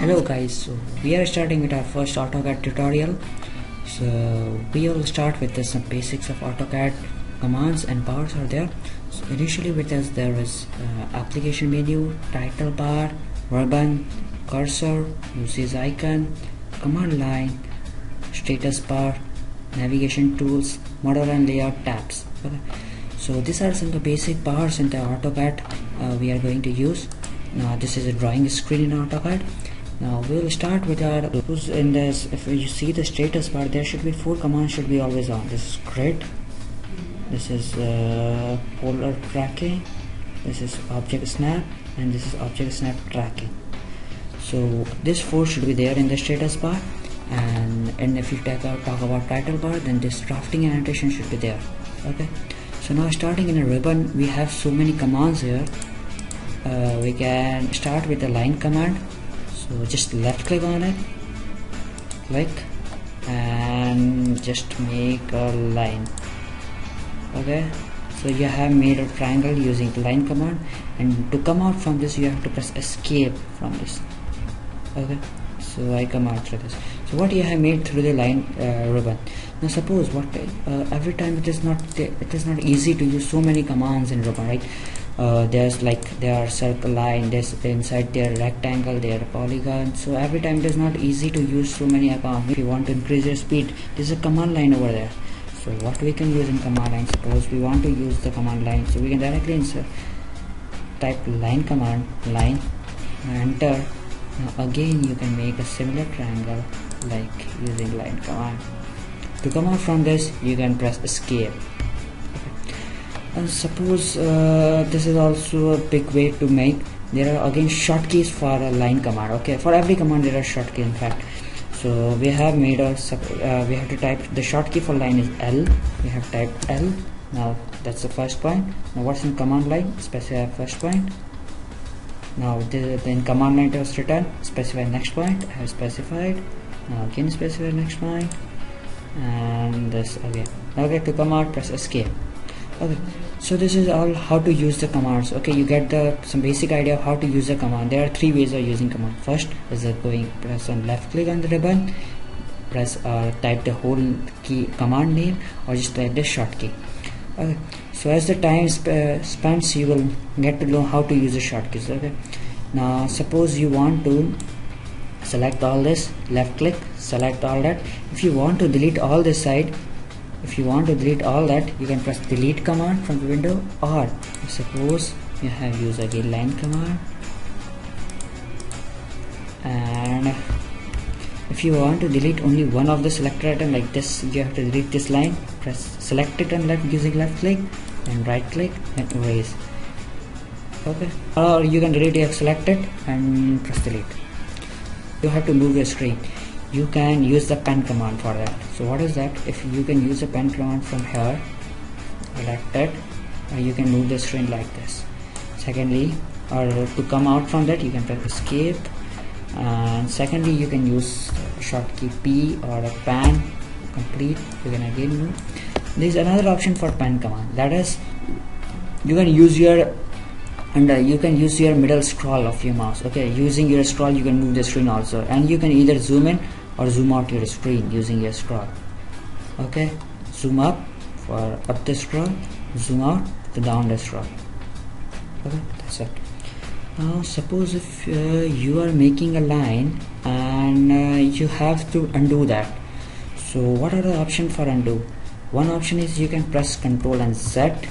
Hello guys, so we are starting with our first AutoCAD tutorial. So we will start with some basics of AutoCAD commands and powers are there. So initially with us there is application menu, title bar, ribbon, cursor, usage icon, command line, status bar, navigation tools, model and layout tabs. Okay. So these are some of the basic powers in the AutoCAD we are going to use. Now this is a drawing screen in AutoCAD. Now we will start with our in this. If you see the status bar, there should be 4 commands should be always on. This is grid, this is polar tracking, this is object snap, and this is object snap tracking. So this 4 should be there in the status bar, and if you talk about title bar, then this drafting and annotation should be there. Okay. So now starting in a ribbon, we have so many commands here. We can start with the line command. So just left click on it, click, and just make a line. Okay, so you have made a triangle using the line command, and to come out from this you have to press escape from this. Okay, so I come out through this. So what you have made through the line ribbon. Now suppose what every time it is not easy to use so many commands in ribbon, right? There are circle line, there's inside there rectangle, there polygon. So every time it is not easy to use so many commands. If you want to increase your speed, there's a command line over there. So what we can use in command line, suppose we want to use the command line, so we can directly type line command, line, enter. Now again you can make a similar triangle like using line command. To come out from this you can press escape. And suppose this is also a big way to make. There are again shortkeys for a line command. Okay, for every command there are shortkeys in fact. So we have made a we have to type the shortkey for line is L. We have typed L. Now that's the first point. Now what's in command line? Specify first point. Now then command line was written. Specify next point. I have specified. Now again specify next point, and this again. Okay, to come out press escape. Okay, so this is all how to use the commands. Okay, you get some basic idea of how to use the command. There are 3 ways of using command. First is press on left click on the ribbon, press type the whole key command name, or just type the short key. Okay, so as the time spends you will get to know how to use the shortkeys. Okay, now suppose you want to select all this, left click, select all that. If you want to delete all this side, if you want to delete all that, you can press delete command from the window, or suppose you have used again line command, and if you want to delete only one of the selected item like this, you have to delete this line, press select it on left using left click and right click and erase. Okay, or you can delete it, select it and press delete. You have to move your screen. You can use the pen command for that. So what is that? If you can use the pen command from here, select it, or you can move the screen like this. Secondly, or to come out from that, you can press escape, and secondly you can use shortkey P or a pen complete. You can again move. There is another option for pen command, that is you can use your you can use your middle scroll of your mouse. Okay, using your scroll you can move the screen also, and you can either zoom in or zoom out your screen using your scroll. Okay, zoom up for up the scroll, zoom out to down the scroll. Okay, that's it. Now suppose if you are making a line and you have to undo that. So what are the options for undo? One option is you can press Ctrl and Z,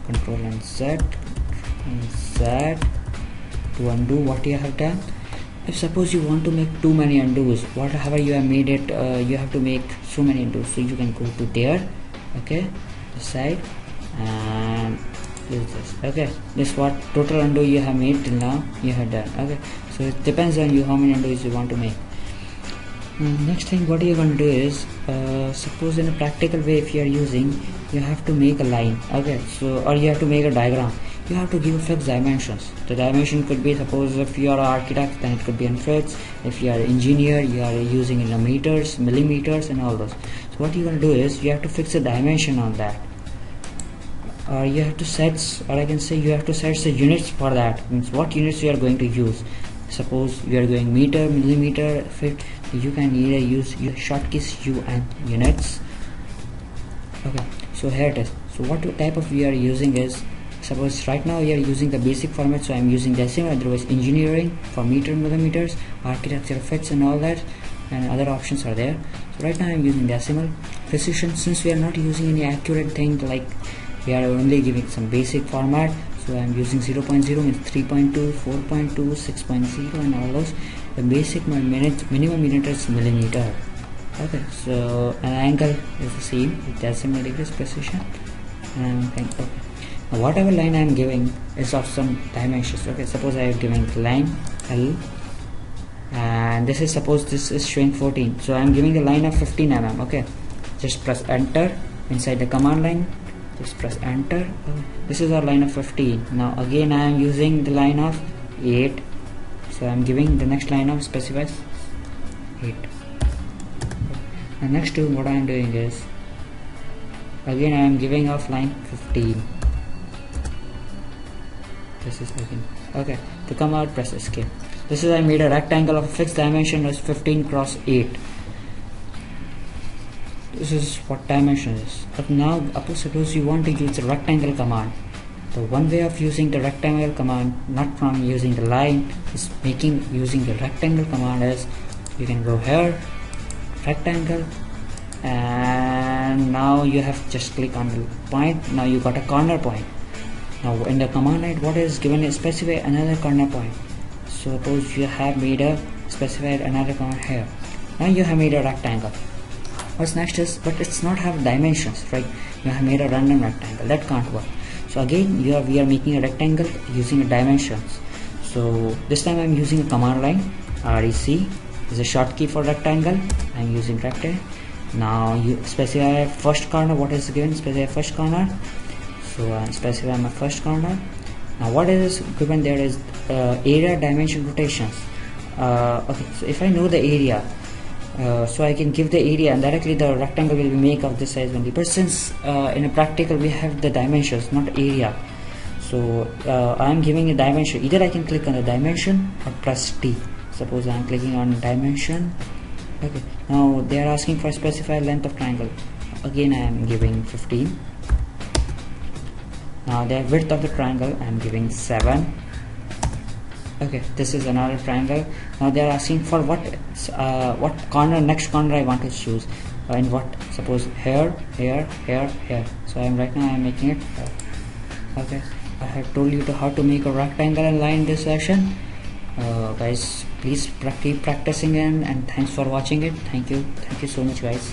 Ctrl and Z, and Z to undo what you have done. If suppose you want to make too many undos, whatever you have made it, you have to make so many undos. So you can go to there, okay, this side, and use this. Okay, this what total undo you have made till now you have done. Okay, so it depends on you how many undos you want to make. Next thing what you're going to do is suppose in a practical way, if you are using, you have to make a line. Okay, so or you have to make a diagram. You have to give fixed dimensions. The dimension could be, suppose if you are an architect, then it could be in fits. If you are an engineer, you are using in meters, millimeters, and all those. So what you're going to do is you have to fix a dimension on that, or you have to set, or I can say you have to set the units for that. Means what units you are going to use. suppose we are doing meter, millimeter, feet, you can either use your shortkeys U and units. Okay, so here it is. So what type of we are using is, suppose right now we are using the basic format, so I'm using decimal, otherwise engineering for meter, millimeters, architecture, fits and all that, and other options are there. So right now I'm using decimal. Precision, since we are not using any accurate thing, like we are only giving some basic format, so I'm using 0.0 means 3.2, 4.2, 6.0 and all those. The basic minimum unit is millimeter. Okay, so an angle is the same with decimal degrees precision, and okay. Now whatever line I am giving is of some dimensions. Okay, suppose I have given line L, and this is, suppose this is showing 14, so I am giving the line of 15 mm. Okay, just press enter inside the command line, just press enter. This is our line of 15. Now again I am using the line of 8, so I am giving the next line of specifies 8. And next to what I am doing is, again I am giving off line 15. This is again okay. To come out, press escape. This is, I made a rectangle of fixed dimension as 15 cross 8. This is what dimension is. But now suppose you want to use the rectangle command. The one way of using the rectangle command, not from using the line, is using the rectangle command is, you can go here, rectangle, and now you have just click on the point. Now you got a corner point. Now in the command line, what is given is specify another corner point. So suppose you have made a specified another corner here. Now you have made a rectangle. What's next is, but it's not have dimensions, right? You have made a random rectangle, that can't work. So again we are making a rectangle using a dimensions. So this time I'm using a command line. REC is a shortkey for rectangle. I'm using rectangle. Now you specify first corner. What is given? Specify first corner. So I specify my first corner. Now what is given there is area, dimension, rotations. Okay, so if I know the area, so I can give the area and directly the rectangle will be make of this size only. But since in a practical we have the dimensions, not area, so I am giving a dimension. Either I can click on the dimension or press T. Suppose I am clicking on dimension. Okay, now they are asking for specified length of triangle. Again I am giving 15. Now the width of the triangle I am giving 7. Okay, this is another triangle. Now they are asking for what corner, next corner I want to choose. In what, suppose here, here, here, here. So right now I am making it here. Okay, I have told you how to make a rectangle and line in this session. Guys, please keep practicing and thanks for watching it. Thank you so much guys.